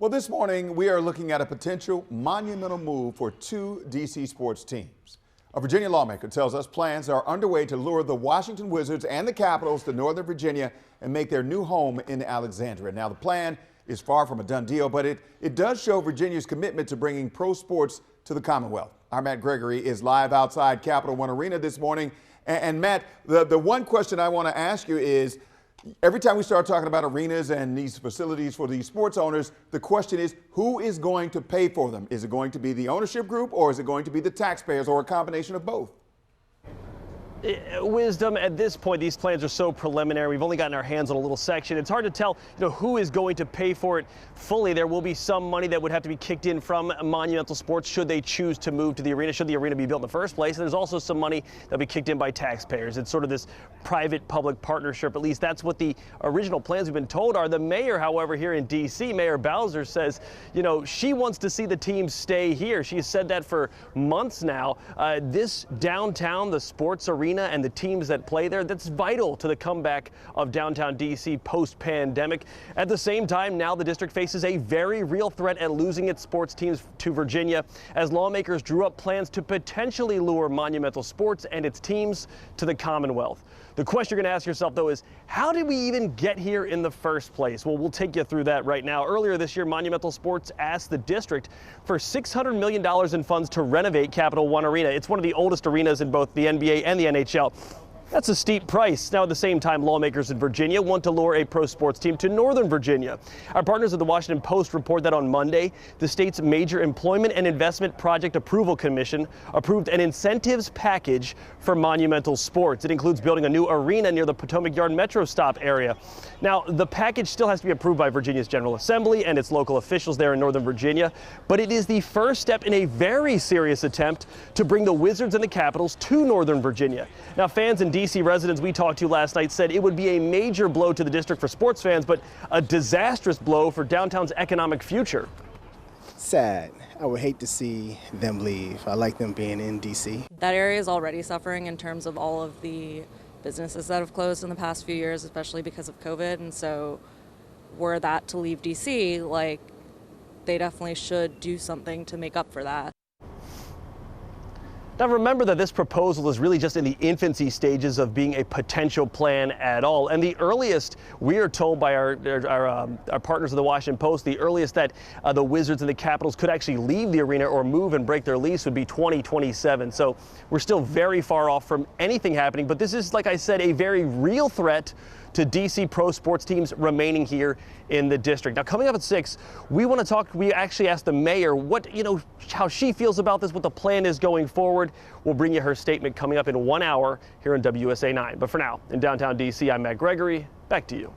Well, this morning we are looking at a potential monumental move for two D.C. sports teams. A Virginia lawmaker tells us plans are underway to lure the Washington Wizards and the Capitals to Northern Virginia and make their new home in Alexandria. Now, the plan is far from a done deal, but it does show Virginia's commitment to bringing pro sports to the Commonwealth. Our Matt Gregory is live outside Capital One Arena this morning. And Matt, the one question I want to ask you is, every time we start talking about arenas and these facilities for these sports owners, the question is, who is going to pay for them? Is it going to be the ownership group, or is it going to be the taxpayers, or a combination of both? Wisdom, at this point, these plans are so preliminary. We've only gotten our hands on a little section. It's hard to tell, who is going to pay for it fully. There will be some money that would have to be kicked in from Monumental Sports should they choose to move to the arena, should the arena be built in the first place. And there's also some money that'll be kicked in by taxpayers. It's sort of this private-public partnership. At least that's what the original plans we've been told are. The mayor, however, here in D.C., Mayor Bowser, says, she wants to see the team stay here. She's said that for months now. This downtown, the sports arena, and the teams that play there, that's vital to the comeback of downtown D.C. post-pandemic. At the same time, now the district faces a very real threat at losing its sports teams to Virginia, as lawmakers drew up plans to potentially lure Monumental Sports and its teams to the Commonwealth. The question you're going to ask yourself, though, is how did we even get here in the first place? Well, we'll take you through that right now. Earlier this year, Monumental Sports asked the district for $600 million in funds to renovate Capital One Arena. It's one of the oldest arenas in both the NBA and the NHL. That's a steep price. Now, at the same time, lawmakers in Virginia want to lure a pro sports team to Northern Virginia. Our partners at the Washington Post report that on Monday, the state's major employment and investment project approval commission approved an incentives package for Monumental Sports. It includes building a new arena near the Potomac Yard Metro stop area. Now, the package still has to be approved by Virginia's General Assembly and its local officials there in Northern Virginia, but it is the first step in a very serious attempt to bring the Wizards and the Capitals to Northern Virginia. Now, fans and D.C. residents we talked to last night said it would be a major blow to the district for sports fans, but a disastrous blow for downtown's economic future. Sad. I would hate to see them leave. I like them being in D.C. That area is already suffering in terms of all of the businesses that have closed in the past few years, especially because of COVID. And so were that to leave D.C., they definitely should do something to make up for that. Now, remember that this proposal is really just in the infancy stages of being a potential plan at all. And the earliest, we are told by our partners of the Washington Post, the earliest that the Wizards and the Capitals could actually leave the arena or move and break their lease would be 2027. So we're still very far off from anything happening. But this is, like I said, a very real threat to D.C. pro sports teams remaining here in the district. Now, coming up at 6, we want to talk. We actually asked the mayor how she feels about this, what the plan is going forward. We'll bring you her statement coming up in 1 hour here on WUSA 9. But for now, in downtown D.C., I'm Matt Gregory. Back to you.